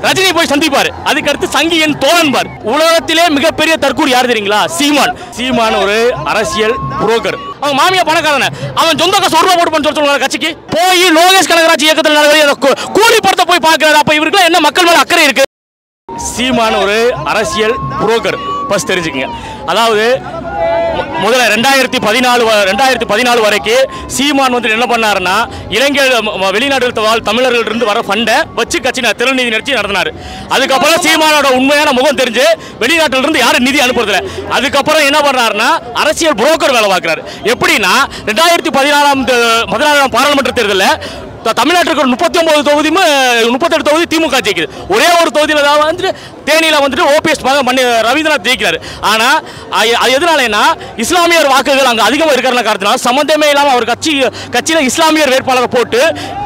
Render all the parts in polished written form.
ரஜினி போய் சந்திப்பாரு. அதுக்கு அடுத்து சங்கி என் தோழன் பார். உலகத்திலே மிகப்பெரிய தற்கூரி யார் தெரியுங்களா? சீமான். சீமான் ஒரு அரசியல் புரோக்கர். அவன் மாமியா பணக்காரன. அவன் சொந்த காசு ரூபா போட்டு பண்ண சொல்லுவாங்க கட்சிக்கு. போய் லோகேஷ் கனகராஜ் இயக்கத்தில் நடக்கிற கூலி படத்தை போய் பார்க்கிறாரு. அப்ப இவருக்கு என்ன மக்கள் மேல அக்கறை இருக்கு? சீமான் ஒரு அரசியல் புரோக்கர். ஃபர்ஸ்ட் தெரிஞ்சுக்கங்க. அதாவது முதல்ல 2014 வரைக்கும் சீமான் வந்து என்ன பண்ணாருன்னா, இலங்கை வெளிநாட்டில் வாழ் தமிழர்கள் இருந்து வர ஃபண்டை வச்சு கட்சி திறநிதி நிகழ்ச்சி நடத்தினார். அதுக்கப்புறம் சீமானோட உண்மையான முகம் தெரிஞ்சு வெளிநாட்டில் இருந்து யாரும் நிதி அனுப்புறதில்ல. அதுக்கப்புறம் என்ன பண்ணாருன்னா அரசியல் புரோக்கர் வேலை பார்க்குறாரு. எப்படின்னா 2014 பாராளுமன்ற தேர்தலில் தமிழ்நாட்டுக்கு 39 தொகுதியும் 38 தொகுதி திமுக ஜெயிக்குது. ஒரே ஒரு தொகுதியில் தான் வந்துட்டு தேனியில் வந்துட்டு ஓபிஎஸ் ரவீந்திரநாத் ஜெயிக்கிறாரு. ஆனால் அது எதனாலன்னா இஸ்லாமியர் வாக்குகள் அங்கே அதிகமாக இருக்கிற காரணத்தினால சம்மந்தமே இல்லாமல் அவர் கட்சியில் இஸ்லாமியர் வேட்பாளரை போட்டு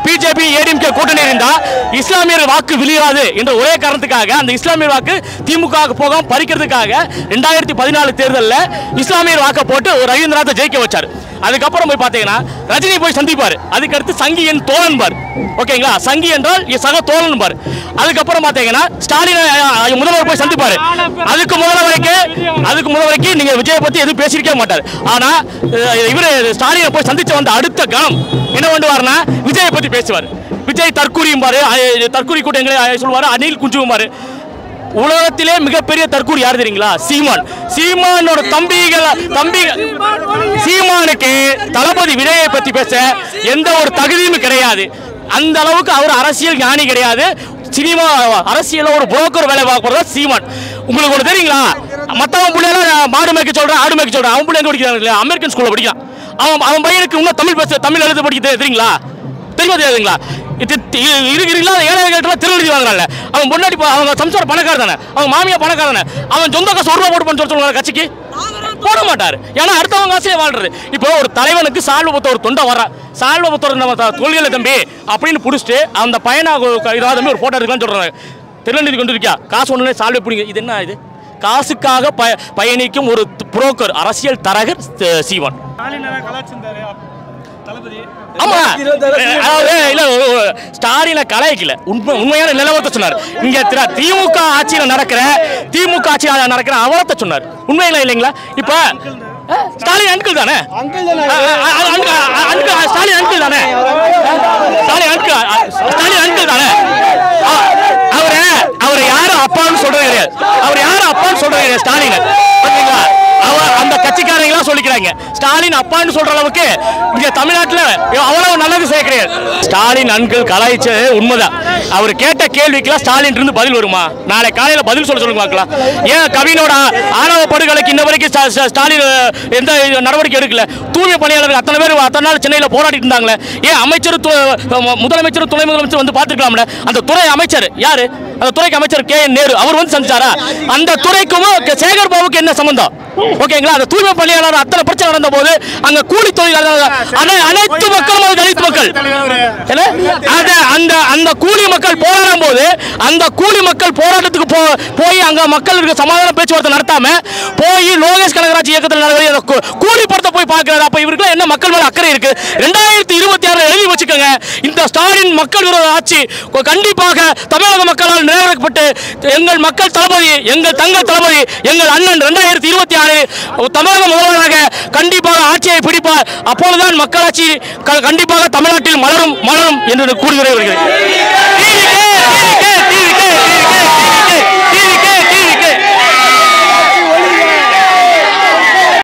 பிஜேபி ஏடிஎம்கே கூட்டணி இருந்தால் இஸ்லாமியர் வாக்கு விழுகாது என்ற ஒரே காரணத்துக்காக அந்த இஸ்லாமியர் வாக்கு திமுக போகாமல் பறிக்கிறதுக்காக 2014 தேர்தலில் இஸ்லாமியர் வாக்கை போட்டு ரவீந்திரநாத்தை ஜெயிக்க வச்சார். அதுக்கப்புறம் போய் பார்த்தீங்கன்னா ரஜினி போய் சந்திப்பார். அதுக்கு அடுத்து சங்கி என் தோழன் பார். ஓகேங்களா? சங்கி என்றால் சக தோழன் பார். அதுக்கப்புறம் பார்த்தீங்கன்னா ஸ்டாலின் முதல்வர் போய் சந்திப்பாரு. அதுக்கு முதல் வரைக்கும் நீங்க விஜயை பத்தி எதுவும் பேசியிருக்க மாட்டார். ஆனா இவரு ஸ்டாலினை போய் சந்திச்சு வந்த அடுத்த கணம் என்ன பண்ணுவாருன்னா விஜயை பத்தி பேசுவார். விஜய் தற்கூரியும் பாரு, தற்கூரி கூட்டங்களை சொல்லுவாரு, அணில் குஞ்சுவும் பாரு. உலகத்திலே மிகப்பெரிய தற்கூரி யார் தெரியுங்களா? சீமான். சீமானோட தம்பி சீமானுக்கு தளபதி விஜயை பத்தி பேச எந்த ஒரு தகுதியும் கிடையாது. அந்த அளவுக்கு அவர் அரசியல் ஞானி கிடையாது. சினிமா அரசியல் ஒரு புரோக்கர் வேலை பார்க்கறது சீமான். உங்களுக்கு ஒன்று தெரியுங்களா? மற்றவன் பிள்ளைலாம் மாடு மேய்க்க சொல்றான், ஆடு மேய்க்க சொல்றான். அவன் பிள்ளை எங்க படிக்கிறாங்க? அமெரிக்கன் ஸ்கூல்ல படிக்கிறான். அவன் பையனுக்கு இன்னும் தமிழ் எழுத படிக்க தெரியுங்களா? தெரியாதுங்களா? திருநெல்வேலி வாங்குறாங்க. அவன் பொண்டாட்டி அவங்க சம்சார பணக்கார தானே, அவங்க மாமியா பணக்கார தானே. அவன் சொந்த காசு ரூபா போட்டு பண்ண சொல்லுவாங்க கட்சிக்கு போட மாட்டாரு. ஏன்னா அடுத்தவங்க காசே வாழ்றது. இப்போ ஒரு தலைவனுக்கு சால்வ பொத்த ஒரு தொண்டை வர சால்வ பொத்த நம்ம தொழில தம்பி அப்படின்னு பிடிச்சிட்டு அந்த பையனா தம்பி ஒரு போட்டோ எடுக்கலாம்னு சொல்றாங்க. திருநெல்வேலி கொண்டு இருக்கியா காசு ஒண்ணு சால்வ பிடிங்க. இது என்ன? இது காசுக்காக பயணிக்கும் ஒரு புரோக்கர் அரசியல் தரகர் சீமான். ஆமா, ஸ்டாலினை கலாய்க்கல, உண்மையான நிலவரத்தை சொன்னார். இங்க திமுக ஆட்சியில் நடக்கிற அவலத்தை சொன்னார். உண்மையில இல்லைங்களா? இப்ப ஸ்டாலின் அங்கிள் தானே, ஸ்டாலின் அங்கிள் தானே, அவரை யாரும் அப்பான்னு சொல்றது கிடையாது. ஸ்டாலின் அந்த கட்சிக்காரங்களா சொல்லிக்கிறாங்க. ஸ்டாலின் அப்பான்னு சொல்ற அளவுக்கு இங்க தமிழ்நாட்டில் அவ்வளவு நல்லது செய்ய கிடையாது. ஸ்டாலின் அங்கிள் கலாய்ச்சது உண்மைதான். அவர் கேட்ட கேள்விக்கெல்லாம் ஸ்டாலின் இருந்து பதில் வருமா? நாளை காலையில பதில் சொல்லுங்க பார்க்கலாம். ஏன் கவினோட ஆணவ படுகொலைக்கு இன்ன வரைக்கும் ஸ்டாலின் எந்த நடவடிக்கை எடுக்கல? தூய்மை பணியாளர்கள் அத்தனை நாள் சென்னையில் போராடிட்டு இருந்தாங்களே. ஏன் அமைச்சர் முதலமைச்சர் துணை முதலமைச்சர் வந்து பார்த்துக்கலாம்ல? அந்த துறை அமைச்சர் யாரு? அந்த துறைக்கு அமைச்சர் கே என் நேரு அவர் வந்து சந்திச்சாரா? அந்த துறைக்கும் சேகர் பாபுக்கு என்ன சம்பந்தம்? ஓகேங்களா? அந்த தூய்மை பணியாளர் அத்தனை பிரச்சனை நடந்த போது அங்க கூலி தொழிலாளர் அனைத்து மக்களும் தலித் மக்கள் அந்த கூலி மக்கள் போராடும் போது அந்த கூலி மக்கள் போராட்டத்துக்கு போய் அங்க மக்களுக்கு சமாதான பேச்சுவார்த்தை நடத்தாம போய் லோகேஷ் கனகராஜ் இயக்கத்தில் நடக்கிற கூலி படத்தை போய் பார்க்கிறாரு. அப்ப இவருக்கு என்ன மக்கள் மேல அக்கறை இருக்கு? 2026 எழுதி வச்சுக்கோங்க. இந்த ஸ்டாலின் மக்கள் விரோத ஆட்சி கண்டிப்பாக தமிழக மக்களால் நிறைவேற்றப்பட்டு எங்கள் மக்கள் தளபதி, எங்கள் தங்கள் தளபதி, எங்கள் அண்ணன் 2026 தமிழக முதல்வராக கண்டிப்பாக ஆட்சியை பிடிப்பார். அப்பொழுதுதான் மக்களாட்சி கண்டிப்பாக தமிழ்நாட்டில் மலரும் என்று கூறுகிறேன்.